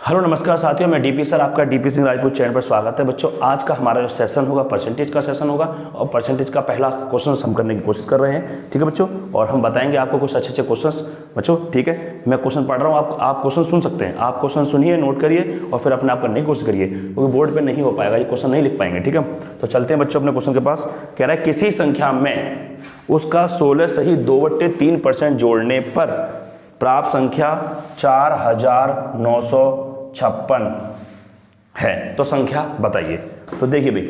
Hello नमस्कार साथियों, मैं डीपी सर, आपका डीपी सिंह राजपूत चैनल पर स्वागत है। बच्चों, आज का हमारा जो सेशन होगा परसेंटेज का सेशन होगा और परसेंटेज का पहला क्वेश्चन हम करने की कोशिश कर रहे हैं। ठीक है बच्चों, और हम बताएंगे आपको कुछ अच्छे क्वेश्चंस। बच्चों ठीक है, मैं क्वेश्चन पढ़ रहा हूँ, आप क्वेश्चन सुन सकते हैं। आप क्वेश्चन सुनिए, नोट करिए और फिर अपने आप करने की कोशिश करिए, क्योंकि बोर्ड पर नहीं हो पाएगा, ये क्वेश्चन नहीं लिख पाएंगे। ठीक है, तो चलते हैं बच्चों अपने क्वेश्चन के पास। कह रहा है किसी संख्या में उसका 16 सही 2/3% जोड़ने पर प्राप्त संख्या 4956 है, तो संख्या बताइए। तो देखिए भाई,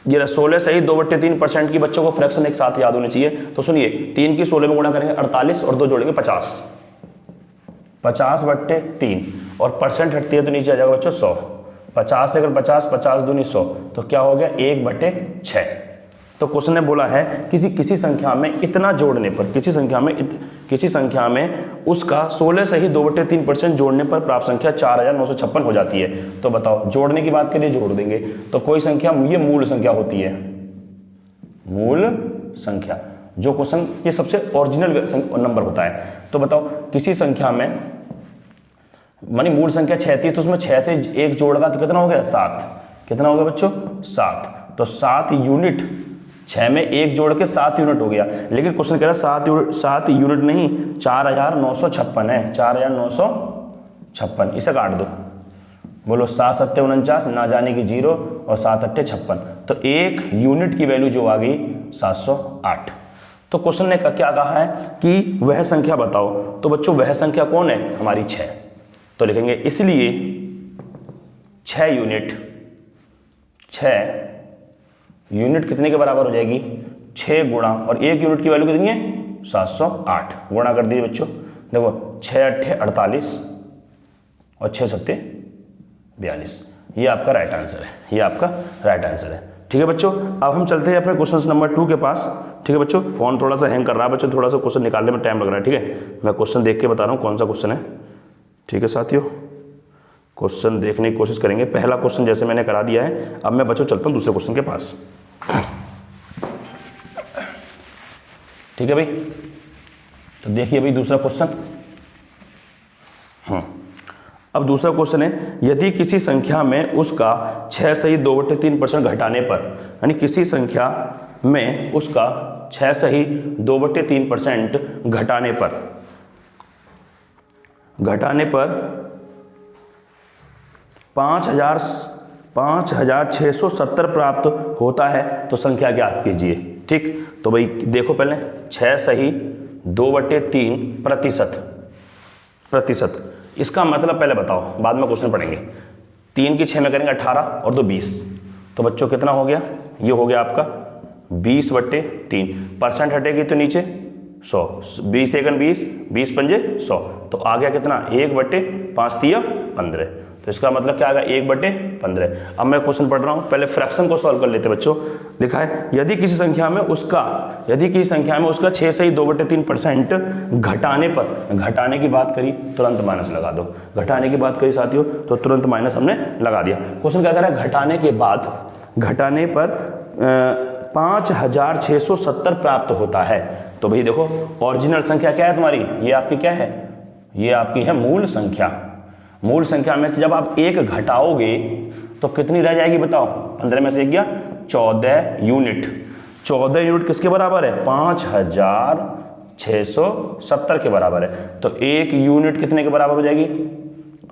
ये 16 सही 2/3% की बच्चों को फ्रैक्शन एक साथ याद होनी चाहिए। तो सुनिए, 3 की 16 में गुणा करेंगे 48 और 2 जोड़ेंगे 50, 50/3 और परसेंट हटती है तो नीचे आ जाएगा बच्चों 100। 50 से अगर 50, 50 दूनी 100, तो क्या हो गया 1/6। तो क्वेश्चन ने बोला है किसी संख्या में इतना जोड़ने पर, किसी संख्या में उसका 16 सही 2/3% जोड़ने पर प्राप्त संख्या 4956 हो जाती है। तो बताओ, जोड़ने की बात करिए, जोड़ देंगे तो कोई संख्या, ये मूल संख्या होती है, मूल संख्या। जो क्वेश्चन, ये सबसे ओरिजिनल नंबर होता है। तो बताओ, किसी संख्या में मानी मूल संख्या 6 थी, तो उसमें 6 से 1 जोड़ेगा तो कितना हो गया 7। कितना हो गया बच्चों 7। तो 7 यूनिट, 6 में 1 जोड़ के 7 यूनिट हो गया। लेकिन क्वेश्चन कह रहा है 7 यूनिट नहीं, 4956 है, 4956। इसे काट दो, बोलो 7 7 49, ना जाने की 0 और 7 8 56। तो 1 यूनिट की वैल्यू जो आ गई 708। तो क्वेश्चन ने क्या कहा है कि वह संख्या बताओ। तो बच्चों वह संख्या कौन है, हमारी 6। तो लिखेंगे इसलिए 6 यूनिट कितने के बराबर हो जाएगी, 6 गुणा, और 1 यूनिट की वैल्यू कितनी है 708। गुणा कर दीजिए बच्चों, देखो 6 8 48 और 6 7 42। ये आपका राइट आंसर है, ये आपका राइट आंसर है। ठीक है बच्चों, अब हम चलते हैं अपने क्वेश्चन नंबर 2 के पास। ठीक है बच्चों, फोन थोड़ा सा हैंग कर रहा है बच्चों, थोड़ा सा क्वेश्चन निकालने में टाइम लग रहा है। ठीक है, मैं क्वेश्चन देख के बता रहा हूँ कौन सा क्वेश्चन है। ठीक है साथियों, क्वेश्चन देखने की कोशिश करेंगे। पहला क्वेश्चन जैसे मैंने करा दिया है, अब मैं बच्चों चलता हूँ दूसरे क्वेश्चन के पास। ठीक है भाई, तो देखिए भाई दूसरा क्वेश्चन। अब दूसरा क्वेश्चन है, यदि किसी संख्या में उसका 6 सही 2/3% घटाने पर, यानी किसी संख्या में उसका 6 सही 2/3% घटाने पर 5670 प्राप्त होता है, तो संख्या ज्ञात कीजिए। ठीक, तो भाई देखो, पहले 6 सही 2/3%, इसका मतलब पहले बताओ, बाद में क्वेश्चन पढ़ेंगे। 3 की 6 में करेंगे 18 और 2 20, तो बच्चों कितना हो गया, ये हो गया आपका 20/3। परसेंट हटेगी तो नीचे 100, 20 एकन 20, 20 पंजे 100, तो आ गया कितना 1/5 तिया 15। तो इसका मतलब क्या आ गया 1/15। अब मैं क्वेश्चन पढ़ रहा हूँ, पहले फ्रैक्शन को सॉल्व कर लेते बच्चों। लिखा है यदि किसी संख्या में उसका 6 सही 2/3% घटाने की बात करी, तुरंत माइनस लगा दो। घटाने की बात करी साथियों, तो तुरंत माइनस हमने लगा दिया। क्वेश्चन क्या कर रहा है, घटाने पर 5670 प्राप्त होता है। तो भाई देखो, ओरिजिनल संख्या क्या है तुम्हारी, ये आपकी क्या है, ये आपकी है मूल संख्या। मूल संख्या में से जब आप 1 घटाओगे तो कितनी रह जाएगी बताओ, 15 में से 1 गया 14 यूनिट। 14 यूनिट किसके बराबर है, 5670 के बराबर है। तो 1 यूनिट कितने के बराबर हो जाएगी,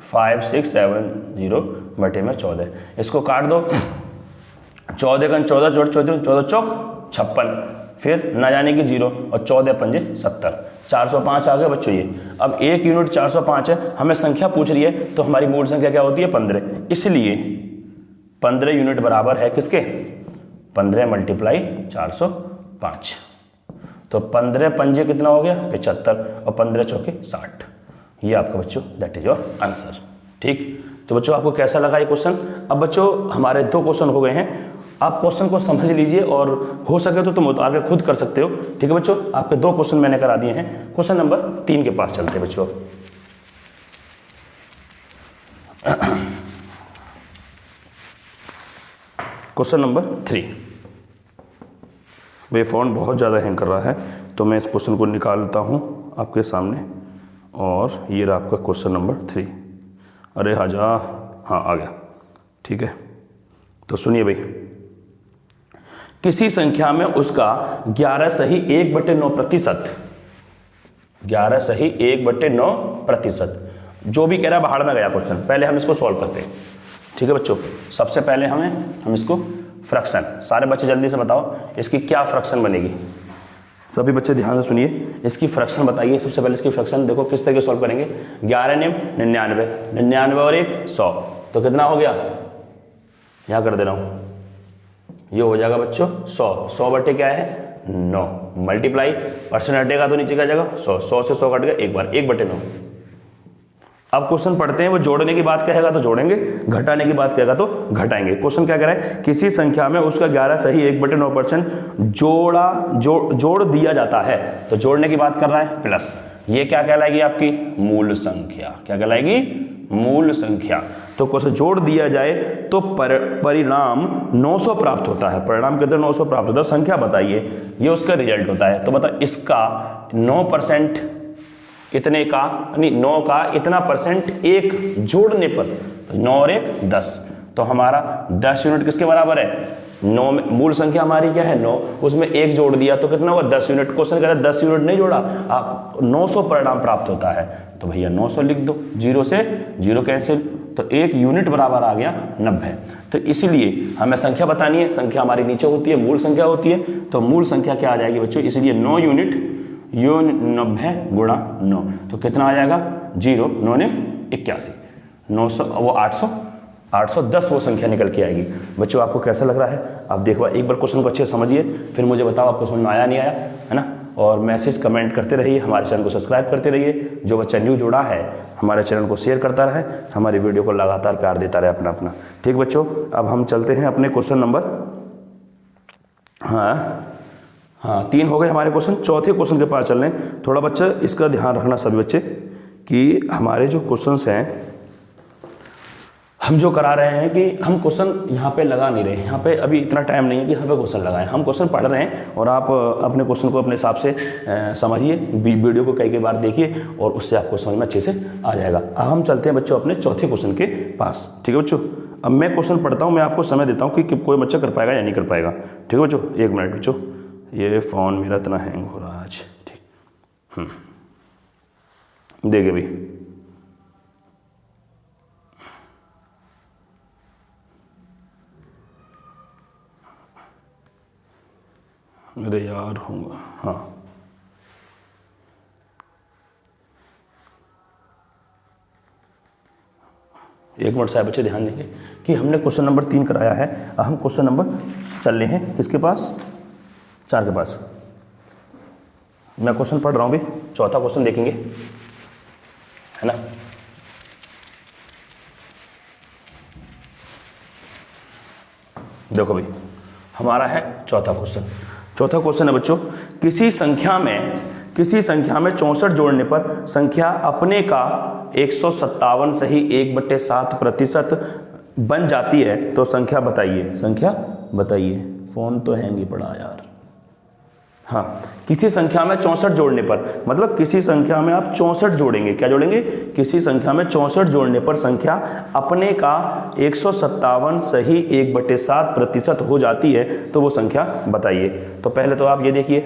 5670/14। इसको काट दो, 14 का 14 जोड़ 14 चौक 56, फिर ना जाने की 0 और 14 पंजे 70, 405 आ गए बच्चों ये। अब 1 यूनिट 405 है, हमें संख्या पूछ रही है, तो हमारी मूल संख्या क्या होती है 15। इसलिए 15 यूनिट बराबर है किसके, 15 × 405। तो 15 पंजे कितना हो गया 75 और 15 चौके 60। ये आपका बच्चों दैट इज योर आंसर। ठीक, तो बच्चों आपको कैसा लगा ये क्वेश्चन। अब बच्चों हमारे 2 क्वेश्चन हो गए हैं, आप क्वेश्चन को समझ लीजिए और हो सके तो तुम आगे खुद कर सकते हो। ठीक है बच्चों, आपके 2 क्वेश्चन मैंने करा दिए हैं। क्वेश्चन नंबर 3 के पास चलते हैं बच्चों। Question number 3। भाई फ़ोन बहुत ज़्यादा हैंग कर रहा है, तो मैं इस क्वेश्चन को निकालता हूँ आपके सामने। और ये रहा आपका क्वेश्चन नंबर 3। अरे हजा, हाँ आ गया, ठीक है। तो सुनिए भाई, किसी संख्या में उसका 11 सही 1/9%, 11 सही 1/9%, जो भी कह रहा है बाहर में गया क्वेश्चन। पहले हम इसको सॉल्व करते हैं, ठीक है बच्चों। सबसे पहले हम इसको फ्रैक्शन, सारे बच्चे जल्दी से बताओ इसकी क्या फ्रैक्शन बनेगी। सभी बच्चे ध्यान से सुनिए, इसकी फ्रैक्शन बताइए। सबसे पहले इसकी फ्रैक्शन देखो किस तरीके सॉल्व करेंगे। 11 ने 99, 99 और 1 100, तो कितना हो गया, यहाँ कर दे रहा हूँ, ये हो जाएगा बच्चों 100। 100 बटे क्या है 9, मल्टीप्लाई, परसेंट हटेगा तो नीचे क्या जाएगा 100, 100 से 100 कट गया एक बार, 1/9। अब क्वेश्चन पढ़ते हैं, वो जोड़ने की बात कहेगा तो जोड़ेंगे, घटाने की बात कहेगा तो घटाएंगे। क्वेश्चन क्या कह रहा है, किसी संख्या में उसका 11 सही 1/9% जोड़ दिया जाता है, तो जोड़ने की बात कर रहा है, प्लस ये क्या कहलाएगी आपकी मूल संख्या। क्या कहलाएगी, मूल संख्या। तो क्वेश्चन जोड़ दिया जाए तो परिणाम 900 प्राप्त होता है। परिणाम कितने 900 प्राप्त होता है, संख्या बताइए, ये उसका रिजल्ट होता है। तो बताओ इसका 9% इतने का, यानी 9 का इतना परसेंट एक जोड़ने पर, 9 और 1 10, तो हमारा 10 यूनिट किसके बराबर है 9 में, मूल संख्या हमारी क्या है 9, उसमें 1 जोड़ दिया तो कितना हुआ 10 यूनिट। क्वेश्चन कह रहा है 10 यूनिट नहीं जोड़ा, आप 900 परिणाम प्राप्त होता है, तो भैया 900 लिख दो, 0 से 0 कैंसिल, तो 1 यूनिट बराबर आ गया 90। तो इसीलिए हमें संख्या बतानी है, संख्या हमारी नीचे होती है, मूल संख्या होती है, तो मूल संख्या क्या आ जाएगी बच्चों, इसलिए 9 यूनिट 90 गुणा 9, तो कितना आ जाएगा 0, 9 ने 81, 900 वो 800, 810 वो संख्या निकल के आएगी। बच्चों आपको कैसा लग रहा है, आप देखो एक बार क्वेश्चन को अच्छे से समझिए, फिर मुझे बताओ आपको समझ में आया नहीं आया, है ना। और मैसेज कमेंट करते रहिए, हमारे चैनल को सब्सक्राइब करते रहिए। जो बच्चा न्यू जुड़ा है हमारे चैनल को शेयर करता रहे, हमारी वीडियो को लगातार प्यार देता रहे अपना अपना। ठीक बच्चों, अब हम चलते हैं अपने क्वेश्चन नंबर, हाँ 3 हो गए हमारे क्वेश्चन। चौथे क्वेश्चन के पास चल रहे हैं। थोड़ा बच्चा इसका ध्यान रखना सभी बच्चे कि हमारे जो क्वेश्चंस हैं, हम जो करा रहे हैं कि हम क्वेश्चन यहाँ पे लगा नहीं रहे, यहाँ पे अभी इतना टाइम नहीं है कि यहाँ पे क्वेश्चन लगाएं। हम क्वेश्चन पढ़ रहे हैं और आप अपने क्वेश्चन को अपने हिसाब से समझिए, वीडियो को कई बार देखिए और उससे आपको समझ में अच्छे से आ जाएगा। अब हम चलते हैं बच्चों अपने चौथे क्वेश्चन के पास। ठीक है बच्चों, अब मैं क्वेश्चन पढ़ता हूँ, मैं आपको समय देता हूँ कि कोई बच्चा कर पाएगा या नहीं कर पाएगा। ठीक है बच्चों, 1 मिनट बच्चों, ये फ़ोन मेरा इतना हैंग हो रहा है आज। ठीक, देखिए भाई, अरे यार होगा, हाँ एक मिनट साहब बच्चे ध्यान देंगे कि हमने क्वेश्चन नंबर 3 कराया है। अब हम क्वेश्चन नंबर चल रहे हैं किसके पास, 4 के पास। मैं क्वेश्चन पढ़ रहा हूँ भाई, चौथा क्वेश्चन देखेंगे, है ना। देखो भाई, हमारा है चौथा क्वेश्चन। चौथा क्वेश्चन है बच्चों, किसी संख्या में 64 जोड़ने पर संख्या अपने का 157 सही 1/7% बन जाती है, तो संख्या बताइए। संख्या बताइए, फोन तो हैंग ही पड़ा यार। हाँ, किसी संख्या में 64 जोड़ने पर, मतलब किसी संख्या में आप 64 जोड़ेंगे, क्या जोड़ेंगे, किसी संख्या में 64 जोड़ने पर संख्या अपने का 157 सही 1/7% हो जाती है, तो वो संख्या बताइए। तो पहले तो आप ये देखिए,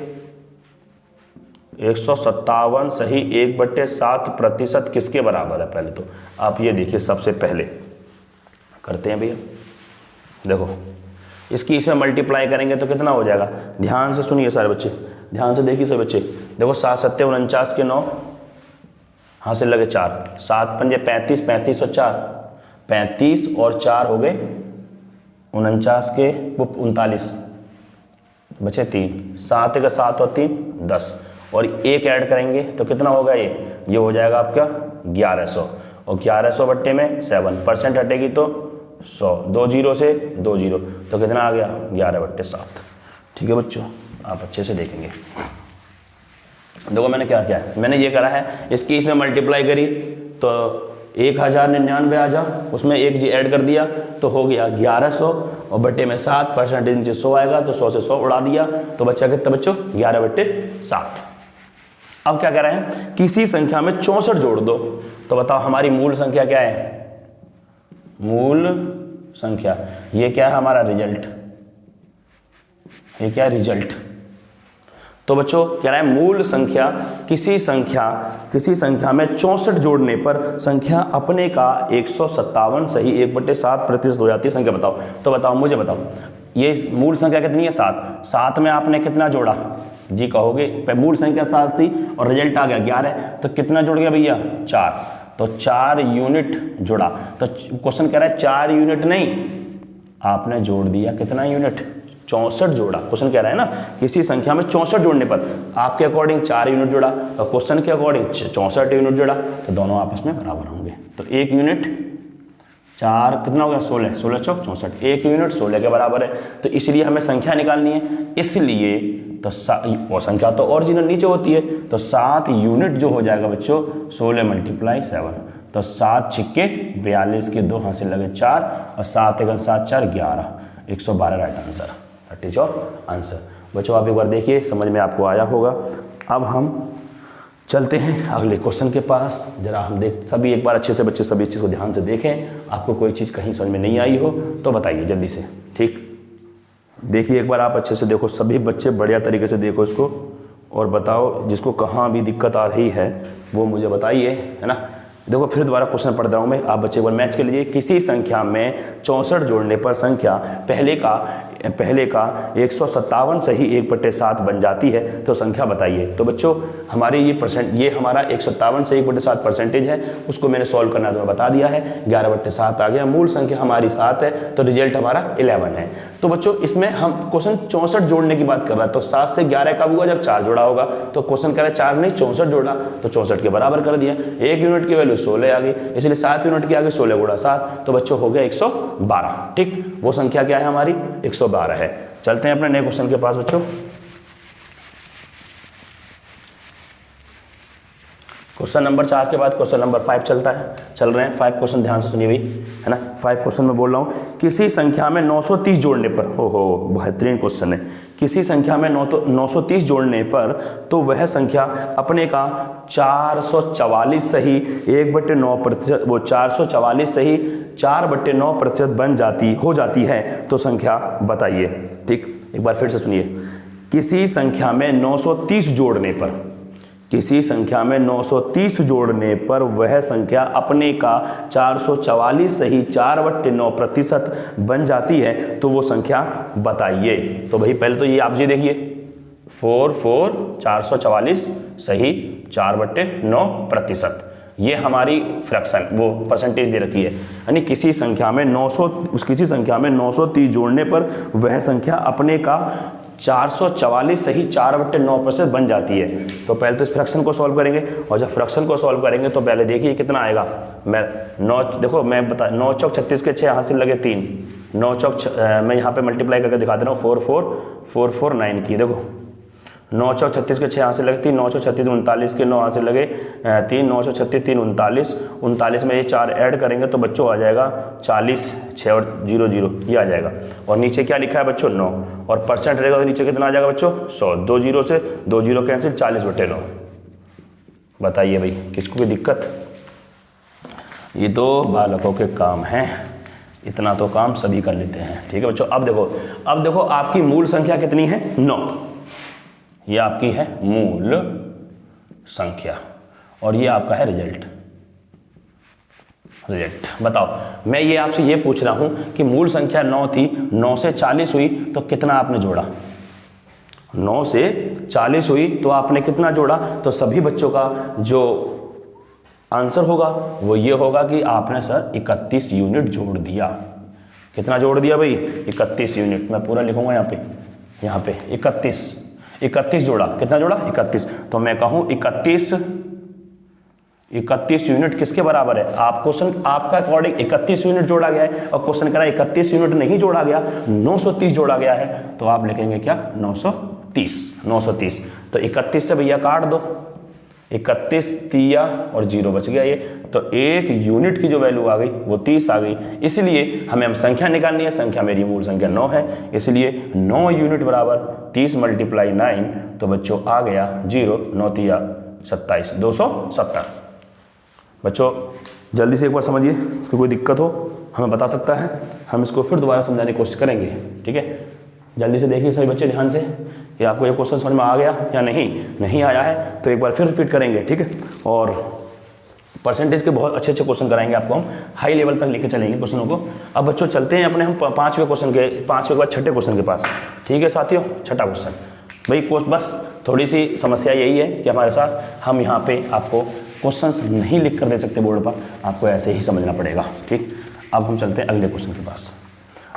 157 सही 1/7% किसके बराबर है, पहले तो आप ये देखिए। सबसे पहले करते हैं भैया, देखो इसकी इसमें मल्टीप्लाई करेंगे तो कितना हो जाएगा, ध्यान से सुनिए सारे बच्चे, ध्यान से देखिए सभी बच्चे। देखो 7 7 49 के 9, हाँ से लगे 4, 7 पंजे 35, 35 और 4, 35 और 4 हो गए 49 के वो 39, बचे 3, 7 का 7 और 3 10, और 1 ऐड करेंगे तो कितना होगा, ये हो जाएगा आपका 1100, और 1100 बट्टे में 7, परसेंट हटेगी तो 100, 2 0 से 2 0, तो कितना आ गया 11/7। ठीक है बच्चों, आप अच्छे से देखेंगे। देखो मैंने क्या किया है, मैंने ये करा है, इसकी इसमें मल्टीप्लाई करी तो 1099 आ जा, उसमें 1 जी ऐड कर दिया तो हो गया 1100, और बट्टे में 7, परसेंट नीचे 100 आएगा तो 100 से 100 उड़ा दिया, तो बच्चा कितना बच्चों 11/7। अब क्या कह रहे हैं, किसी संख्या में 64 जोड़ दो, तो बताओ हमारी मूल संख्या क्या है, मूल संख्या, ये क्या है हमारा रिजल्ट, ये क्या है रिजल्ट। तो बच्चों कह रहा है मूल संख्या किसी संख्या में 64 जोड़ने पर संख्या अपने का 157 सही 1/7% हो जाती है। संख्या बताओ। तो बताओ, मुझे बताओ, ये मूल संख्या कितनी है 7, 7 में आपने कितना जोड़ा जी कहोगे, मूल संख्या 7 थी और रिजल्ट आ गया 11, तो कितना जुड़ गया भैया 4, तो 4 यूनिट जुड़ा। तो क्वेश्चन कह रहा है 4 यूनिट नहीं, आपने जोड़ दिया कितना यूनिट, 64 जोड़ा। क्वेश्चन कह रहा है ना किसी संख्या में 64 जोड़ने पर आपके अकॉर्डिंग 4 यूनिट जोड़ा और क्वेश्चन के अकॉर्डिंग 64 यूनिट जोड़ा, तो दोनों आपस में बराबर होंगे। तो 1 यूनिट 4 कितना हो गया 16, 16 चौक 64, 1 यूनिट 16 के बराबर है। तो इसलिए हमें संख्या निकालनी है, इसलिए तो वो संख्या तो ओरिजिनल नीचे होती है, तो 7 यूनिट जो हो जाएगा बच्चों 16 × 7, तो 7 छिक्के 42 के 2 हासिल लगे 4 और 7 × 7 4 11, 112 right answer, that is your answer. बच्चों आप एक बार देखिए, समझ में आपको आया होगा। अब हम चलते हैं अगले क्वेश्चन के पास। जरा हम सभी एक बार अच्छे से बच्चे सभी चीज़ को ध्यान से देखें। आपको कोई चीज़ कहीं समझ में नहीं आई हो तो बताइए जल्दी से, ठीक। देखिए एक बार आप अच्छे से देखो, सभी बच्चे बढ़िया तरीके से देखो इसको और बताओ जिसको कहाँ भी दिक्कत आ रही है वो मुझे बताइए, है ना। देखो फिर दोबारा क्वेश्चन पढ़ रहा हूँ मैं, आप बच्चे एक बार मैच कर लीजिए। किसी संख्या में 64 जोड़ने पर संख्या पहले का 157 सही 1/7 बन जाती है, तो संख्या बताइए। तो बच्चों हमारे ये हमारा 157 से 1/7 परसेंटेज है, उसको मैंने सॉल्व करना तो बता दिया है, 11/7 आ गया। मूल संख्या हमारी 7 है, तो रिजल्ट हमारा 11 है। तो बच्चों इसमें हम क्वेश्चन 64 जोड़ने की बात कर रहा है, तो 7 से 11 कब हुआ, जब 4 जोड़ा होगा। तो क्वेश्चन कह रहा है 4 नहीं 64 जोड़ा, तो 64 के बराबर कर दिया। 1 यूनिट की वैल्यू 16 आ गई, इसलिए 7 यूनिट की आ गई 16 × 7, तो बच्चों हो गया 112। ठीक, वो संख्या क्या है हमारी 112 है। चलते हैं अपने नए क्वेश्चन के पास बच्चों। क्वेश्चन नंबर 4 के बाद क्वेश्चन नंबर 5 चल रहे हैं। 5 क्वेश्चन ध्यान से सुनिए भाई, है ना। 5 क्वेश्चन में बोल रहा हूँ, किसी संख्या में 930 जोड़ने पर, ओहो बेहतरीन क्वेश्चन है। किसी संख्या में 930 जोड़ने पर तो वह संख्या अपने का 444 सही 1/9%, वो 444 सही 4/9% हो जाती है, तो संख्या बताइए। ठीक, एक बार फिर से सुनिए। किसी संख्या में 930 जोड़ने पर, किसी संख्या में 930 जोड़ने पर वह संख्या अपने का 444 सही 4/9% बन जाती है, तो वो संख्या बताइए। तो भाई पहले तो ये आप ये देखिए 444 सही 4/9%, ये हमारी फ्रैक्शन वो परसेंटेज दे रखी है। यानी किसी संख्या में 930 जोड़ने पर वह संख्या अपने का 444 सही 4/9% बन जाती है। तो पहले तो इस फ्रैक्शन को सॉल्व करेंगे, और जब फ्रैक्शन को सॉल्व करेंगे तो पहले देखिए कितना आएगा। मैं बता 9 चौक 36 के 6 हासिल लगे 3, 9 चौक मैं यहाँ पे मल्टीप्लाई करके दिखा दे रहा हूँ 44449 की। देखो 9 चौक 36 के 6 हासिल लगे 3, 9 चौक 36 39 के 9 हासिल लगे 3, 9 चौक 36 3 39 में ये 4 ऐड करेंगे तो बच्चों आ जाएगा 40, 6 और 0 0 ये आ जाएगा। और नीचे क्या लिखा है बच्चों 9, और परसेंट रहेगा तो नीचे कितना आ जाएगा बच्चों 100, 2 0 से 2 0 कैंसिल 40/9। बताइए भाई किसको कोई दिक्कत। ये तो बालकों के काम हैं, इतना तो काम सभी कर लेते हैं। ठीक है बच्चों, अब देखो आपकी मूल संख्या कितनी है 9, ये आपकी है मूल संख्या और ये आपका है रिजल्ट। बताओ, मैं ये आपसे ये पूछ रहा हूं कि मूल संख्या 9 थी, 9 से 40 हुई तो कितना आपने जोड़ा। 9 से 40 हुई तो आपने कितना जोड़ा। तो सभी बच्चों का जो आंसर होगा वो ये होगा कि आपने सर 31 यूनिट जोड़ दिया। कितना जोड़ दिया भाई 31 यूनिट। मैं पूरा लिखूंगा यहाँ पे 31 जोड़ा। कितना जोड़ा 31। तो मैं कहूँ 31 यूनिट किसके बराबर है। आप क्वेश्चन आपका अकॉर्डिंग 31 यूनिट जोड़ा गया है और क्वेश्चन कह रहा है 31 यूनिट नहीं जोड़ा गया, 930 जोड़ा गया है। तो आप लिखेंगे क्या 930। तो 31 से भैया काट दो, 31 तिया और 0 बच गया ये। तो 1 यूनिट की जो वैल्यू आ गई वो 30 आ गई। इसलिए हमें संख्या निकालनी है, संख्या मेरी मूल संख्या 9 है, इसलिए 9 यूनिट बराबर 30 × 9। तो बच्चों आ गया 0, 9 तिया 27, 270। बच्चों जल्दी से एक बार समझिए, इसको कोई दिक्कत हो हमें बता सकता है, हम इसको फिर दोबारा समझाने की कोशिश करेंगे। ठीक है, जल्दी से देखिए सभी बच्चे ध्यान से कि आपको ये क्वेश्चन समझ में आ गया या नहीं आया है तो एक बार फिर रिपीट करेंगे। ठीक है, और परसेंटेज के बहुत अच्छे क्वेश्चन कराएंगे आपको, हम हाई लेवल तक लेके चलेंगे क्वेश्चनों को। अब बच्चों चलते हैं अपने हम पाँचवें के बाद छठे क्वेश्चन के पास। ठीक है साथियों, छठा क्वेश्चन भाई, बस थोड़ी सी समस्या यही है कि हमारे साथ हम यहाँ पे आपको क्वेश्चंस नहीं लिख कर दे सकते बोर्ड पर, आपको ऐसे ही समझना पड़ेगा। ठीक, अब हम चलते हैं अगले क्वेश्चन के पास।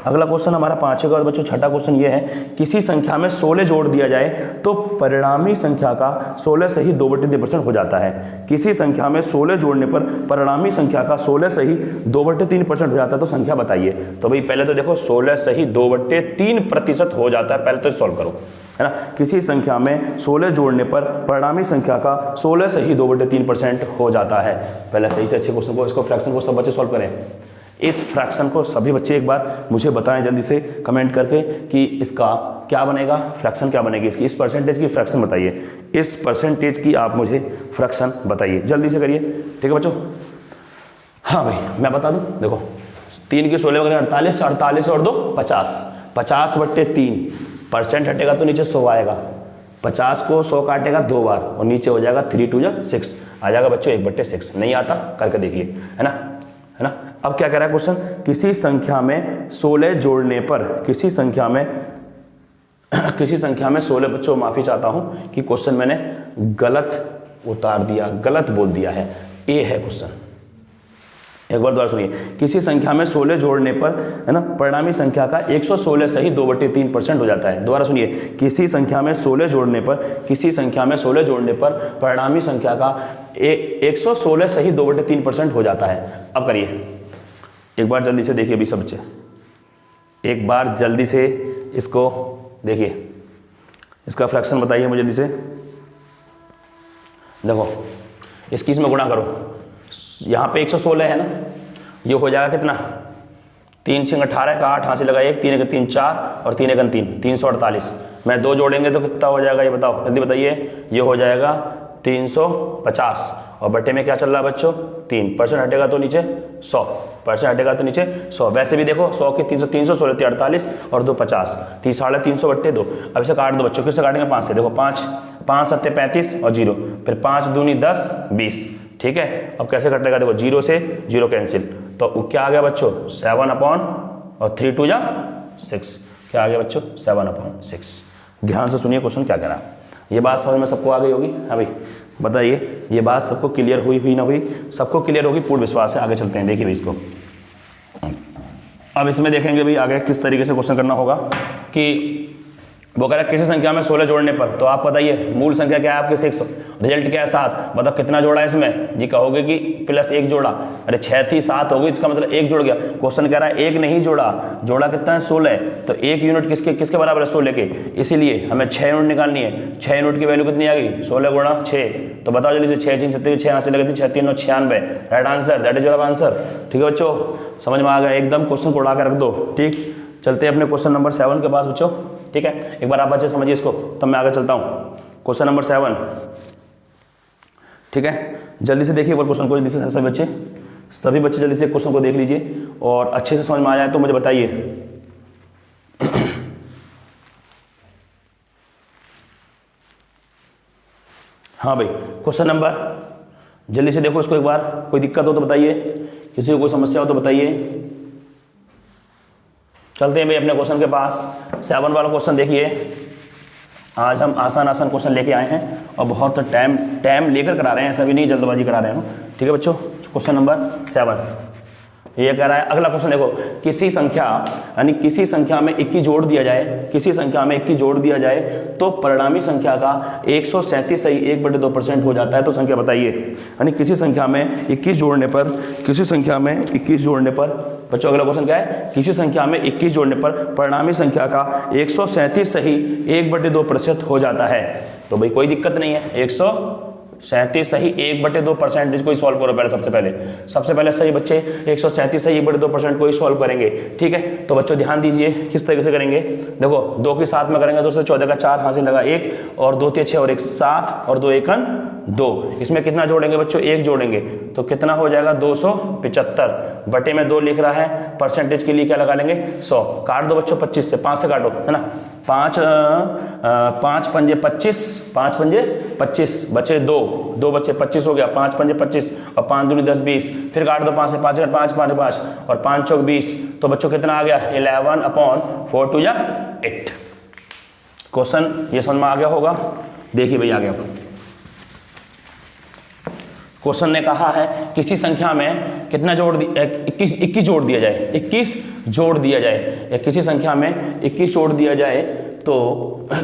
अगला क्वेश्चन हमारा पांचवें का बच्चों छठा क्वेश्चन ये है, किसी संख्या में 16 जोड़ दिया जाए तो परिणामी संख्या का 16 सही 2/3% हो जाता है। किसी संख्या में 16 जोड़ने पर परिणामी संख्या का 16 सही 2/3% हो जाता है, तो संख्या बताइए। तो भाई पहले तो देखो 16 सही 2/3% हो जाता है, पहले तो सॉल्व करो, है ना। किसी संख्या में 16 जोड़ने पर परिणामी संख्या का 16 सही 2/3% हो जाता है। पहले सही से अच्छे क्वेश्चन को, इसको फ्रैक्शन को सब बच्चे सॉल्व करें। इस फ्रैक्शन को सभी बच्चे एक बार मुझे बताएं जल्दी से कमेंट करके कि इसका क्या बनेगा, फ्रैक्शन क्या बनेगी इसकी। इस परसेंटेज की फ्रैक्शन बताइए, इस परसेंटेज की आप मुझे फ्रैक्शन बताइए, जल्दी से करिए। ठीक है बच्चों, हाँ भाई मैं बता दूं, देखो 3 की 16 वगैरह 48, 48 और 2 50, 50/3 परसेंट हटेगा तो नीचे 100 आएगा, 50 को 100 काटेगा 2 बार और नीचे हो जाएगा 3 2 6 आ जाएगा बच्चों 1/6। नहीं आता करके देखिए, है ना, है ना। अब क्या कह रहा है क्वेश्चन, किसी संख्या में 16 जोड़ने पर, किसी संख्या में 16 बच्चों माफी चाहता हूं कि क्वेश्चन मैंने गलत उतार दिया, गलत बोल दिया है, ए है क्वेश्चन। एक बार दोबारा सुनिए, किसी संख्या में 16 जोड़ने पर, है ना, परिणामी संख्या का 116 सही 2/3% हो जाता है। दोबारा सुनिए, किसी संख्या में 16 जोड़ने पर, किसी संख्या में 16 जोड़ने पर परिणामी संख्या का 116 सही 2/3% हो जाता है। अब करिए एक बार जल्दी से देखिए अभी सब बच्चे, एक बार जल्दी से इसको देखिए, इसका फ्रैक्शन बताइए मुझे जल्दी से। देखो इसकी इसमें गुणा करो, यहाँ पे 116 है ना, ये हो जाएगा कितना, 3 6 18 का 8, हाथ से लगा 1, 3 1 3 4 और 3 1 3 348। मैं 2 जोड़ेंगे तो कितना हो जाएगा ये बताओ, जल्दी बताइए। ये हो जाएगा 350 और बट्टे में क्या चल रहा है बच्चों, 3 परसेंट हटेगा तो नीचे 100, परसेंट हटेगा तो नीचे 100। वैसे भी देखो 100 के 300, 16 48 और 2 50, 350/2। अब इसे काट दो बच्चों, किससे काटेंगे, 5 से। देखो 5 7 35 और 0, फिर 5 दूनी 10 20। ठीक है, अब कैसे कटेगा, देखो 0 से 0 कैंसिल, तो क्या आ गया बच्चों 7/3 2 6। क्या आ गया बच्चों 7/6। ध्यान से सुनिए क्वेश्चन क्या कह रहा है, ये बात समझ में सबको आ गई होगी। हाँ भाई बताइए, ये बात सबको क्लियर हुई ना हुई, सबको क्लियर होगी, पूर्ण विश्वास है। आगे चलते हैं, देखिए भाई इसको। अब इसमें देखेंगे भाई आगे किस तरीके से क्वेश्चन करना होगा कि वो कह रहा है किसी संख्या में 16 जोड़ने पर, तो आप बताइए मूल संख्या क्या है आपकी 6, रिजल्ट क्या है 7, बताओ कितना जोड़ा है इसमें जी। कहोगे कि +1 जोड़ा, अरे 6 थी 7 हो गई, इसका मतलब 1 जुड़ गया। क्वेश्चन कह रहा है 1 नहीं जोड़ा, जोड़ा कितना है 16, तो 1 यूनिट किसके बराबर है 16 के, इसीलिए हमें 6 यूनिट निकालनी है। 6 यूनिट की वैल्यू कितनी आ गई 16 × 6, तो बताओ जल्दी से 6 3 36, 6 यहाँ से लगी थी 6 3 9 96, right answer, that is your answer. ठीक है बच्चों, समझ में आ गया एकदम, क्वेश्चन को उड़ा के रख दो। ठीक, चलते हैं अपने क्वेश्चन नंबर 7 के पास बच्चों। ठीक है, एक बार आप बच्चे समझिए इसको, तब मैं आगे चलता हूँ। क्वेश्चन नंबर 7, ठीक है, जल्दी से देखिए क्वेश्चन को, जल्दी से सभी बच्चे जल्दी से क्वेश्चन को देख लीजिए और अच्छे से समझ में आ जाए तो मुझे बताइए। हाँ भाई, क्वेश्चन नंबर, जल्दी से देखो इसको एक बार, कोई दिक्कत हो तो बताइए, किसी को कोई समस्या हो तो बताइए। चलते हैं भाई अपने क्वेश्चन के पास। 7 वाला क्वेश्चन देखिए, आज हम आसान क्वेश्चन लेके आए हैं और बहुत टाइम लेकर करा रहे हैं, ऐसा भी नहीं जल्दबाजी करा रहे हो। ठीक है बच्चों, क्वेश्चन नंबर 7 ये कह रहा है, अगला क्वेश्चन देखो, किसी संख्या यानी किसी संख्या में 21 जोड़ दिया जाए, किसी संख्या में 21 जोड़ दिया जाए तो परिणामी संख्या का 137 सही 1/2% हो जाता है, तो संख्या बताइए। यानी किसी संख्या में 21 जोड़ने पर, किसी संख्या में 21 जोड़ने पर, बच्चों अगला क्वेश्चन क्या है, किसी संख्या में 21 जोड़ने पर परिणामी संख्या का 137 सही 1/2% हो जाता है। तो भाई कोई दिक्कत नहीं है, 137 सही 1/2 परसेंटेज को ही सॉल्व करो पहले। सबसे पहले सही बच्चे 137 सही 1/2% को ही सॉल्व करेंगे। ठीक है, तो बच्चों ध्यान दीजिए किस तरीके से करेंगे। देखो 2 के साथ में करेंगे तो उससे 14 का 4 हासिल लगा 1 और 2 × 6 और 1 7 और 2 × 1 2। इसमें कितना जोड़ेंगे बच्चों 1 जोड़ेंगे तो कितना हो जाएगा 275 बटे में 2 लिख रहा है, परसेंटेज के लिए क्या लगा लेंगे 100। काट दो बच्चों 25 से, 5 से काटो है ना, 5 पंजे 25, 5 पंजे 25 बचे 2 बचे 25 हो गया, 5 पंजे 25 और 5 दूनी 10 20। फिर काट दो 5 से, 5 5 5 5 और 5 चौक 20। तो बच्चों कितना आ गया 11/4 2 या 8। क्वेश्चन ये समझ में आ गया होगा। देखिए भाई आ गया क्वेश्चन ने कहा है किसी संख्या में कितना जोड़ 21 जोड़ दिया जाए, 21 जोड़ दिया जाए, या किसी संख्या में 21 जोड़ दिया जाए तो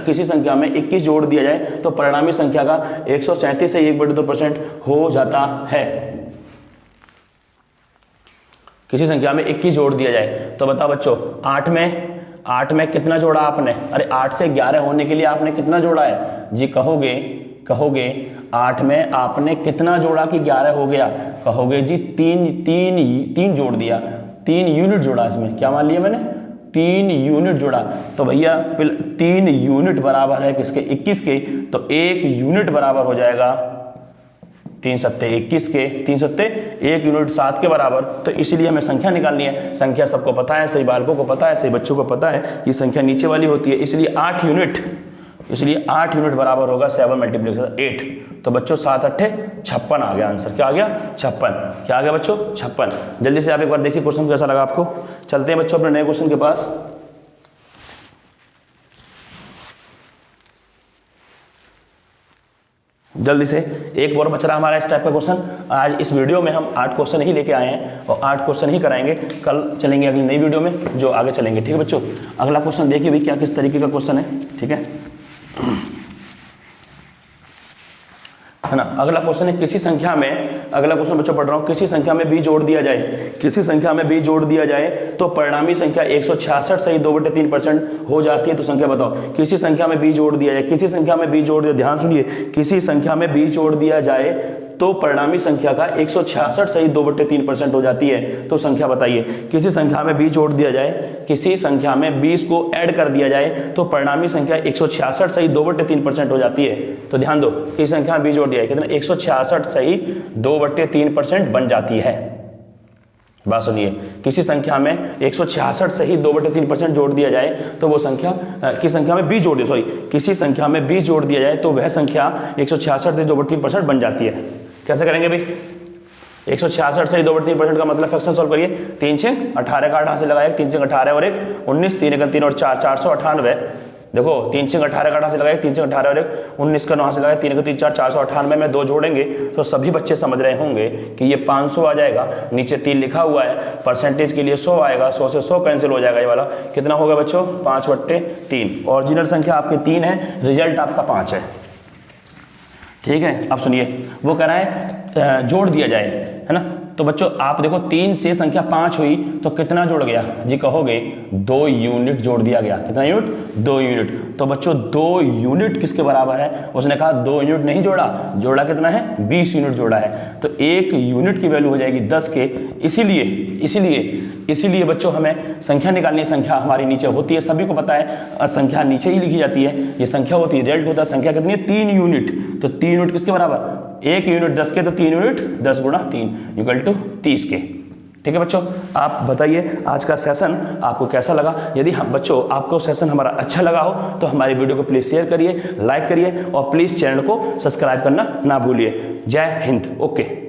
किसी संख्या में 21 जोड़ दिया जाए तो परिणामी संख्या का 137 से 1/2% हो जाता है। किसी संख्या में 21 जोड़ दिया जाए तो बताओ बच्चों 8 में कितना जोड़ा आपने, अरे 8 से 11 होने के लिए आपने कितना जोड़ा है जी, कहोगे 8 में आपने कितना जोड़ा कि 11 हो गया, कहोगे जी 3 जोड़ दिया, 3 यूनिट जोड़ा, इसमें क्या मान लिया मैंने 3 यूनिट जोड़ा। तो भैया 3 यूनिट बराबर है किसके 21 के, तो 1 यूनिट बराबर हो जाएगा 3 सत्ते 21 के, 3 सत्ते 1 यूनिट 7 के बराबर। तो इसीलिए हमें संख्या निकालनी है। संख्या सबको पता है, सही बालकों को पता है, सही बच्चों को पता है, ये संख्या नीचे वाली होती है, इसलिए 8 यूनिट बराबर होगा 7 × 8। तो बच्चों 7 8 56 आ गया आंसर। क्या आ गया 56। क्या आ गया बच्चों 56। जल्दी से आप एक बार देखिए क्वेश्चन कैसा लगा आपको। चलते हैं बच्चों अपने नए क्वेश्चन के पास। जल्दी से एक और बच रहा हमारा इस टाइप का क्वेश्चन। आज इस वीडियो में हम 8 क्वेश्चन ही लेके आए हैं और 8 क्वेश्चन ही कराएंगे। कल चलेंगे अगली नई वीडियो में जो आगे चलेंगे। ठीक है बच्चों, अगला क्वेश्चन देखिए भाई क्या किस तरीके का क्वेश्चन है। ठीक है ना, अगला क्वेश्चन है किसी संख्या में, अगला क्वेश्चन बच्चों पढ़ रहा हूं, किसी संख्या में b जोड़ दिया जाए, किसी संख्या में b जोड़ दिया जाए तो परिणामी संख्या 166 सही 2/3% हो जाती है। तो संख्या बताओ। किसी संख्या में b जोड़ दिया जाए, किसी संख्या में b जोड़ दिया, ध्यान सुनिए, किसी संख्या में b जोड़ दिया जाए तो परिणामी संख्या का 166 सही 2/3% हो जाती है। तो संख्या बताइए। किसी संख्या में b जोड़ दिया जाए, किसी संख्या में 20 को ऐड कर दिया जाए तो परिणामी संख्या 166 सही 2/3% हो जाती है। तो ध्यान दो, किसी संख्या में b जोड़ दिया है कितना 166 सही 2/3% बन जाती है। बात सुनिए, किसी संख्या में 166 सही 2/3% जोड़ दिया जाए तो वो संख्या किसी संख्या में b जोड़ दिया, सॉरी किसी संख्या में b जोड़ दिया जाए तो वह संख्या 166 सही 2/3% बन जाती है। कैसे करेंगे भाई 166 सही 2/3% का मतलब फ्रैक्शन सॉल्व करिए। 3 6 18 का 8 हाथ से लगाया, 3 6 18 और 1 19, 3 1 3 और 4 498। देखो 3 6 18 का 8 से लगाए, 3 6 18 और 1 19 का 9 से लगाए, 3 1 3 4 498 में 2 जोड़ेंगे तो सभी बच्चे समझ रहे होंगे कि ये 500 आ जाएगा। नीचे 3 लिखा हुआ है, परसेंटेज के लिए 100 आएगा, 100 से 100 कैंसिल हो जाएगा। ये वाला कितना होगा बच्चों 5/3। ओरिजिनल संख्या आपकी 3 है, रिजल्ट आपका 5 है। ठीक है, अब सुनिए, वो कह रहा है जोड़ दिया जाए, है ना। तो बच्चों आप देखो 3 से संख्या 5 हुई तो कितना जोड़ गया जी, कहोगे 2 यूनिट जोड़ दिया गया। कितना यूनिट 2 यूनिट। तो बच्चों 2 यूनिट किसके बराबर है, उसने कहा 2 यूनिट नहीं जोड़ा, जोड़ा कितना है 20 यूनिट जोड़ा है। तो 1 यूनिट की वैल्यू हो जाएगी 10 के। इसीलिए बच्चों हमें संख्या निकालनी है। संख्या हमारी नीचे होती है, सभी को पता है, संख्या नीचे ही लिखी जाती है। ये संख्या होती है, रिजल्ट होता है संख्या कितनी है 3 यूनिट। तो 3 यूनिट किसके बराबर, 1 यूनिट 10 के, तो 3 यूनिट 10 × 3 = 30 के। ठीक है बच्चों, आप बताइए आज का सेशन आपको कैसा लगा। यदि हम बच्चों आपको सेशन हमारा अच्छा लगा हो तो हमारी वीडियो को प्लीज शेयर करिए, लाइक करिए और प्लीज चैनल को सब्सक्राइब करना ना भूलिए। जय हिंद। ओके।